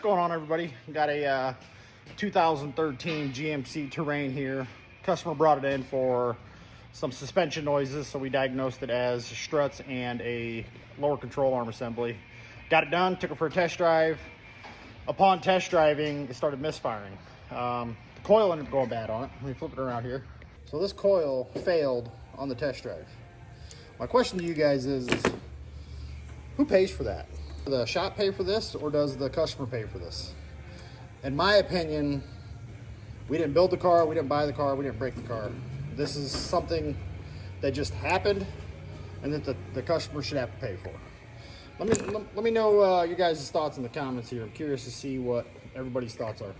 What's going on, everybody? Got a 2013 GMC Terrain here. Customer brought it in for some suspension noises, so we diagnosed it as struts and a lower control arm assembly. Got it done, took it for a test drive. Upon test driving, it started misfiring. The coil ended up going bad on it. Let me flip it around here. So this coil failed on the test drive. My question to you guys is who pays for that? Does the shop pay for this, or does the customer pay for this? In my opinion, we didn't build the car, we didn't buy the car, we didn't break the car. This is something that just happened and that the customer should have to pay for. Let me know your guys' thoughts in the comments here. I'm curious to see what everybody's thoughts are.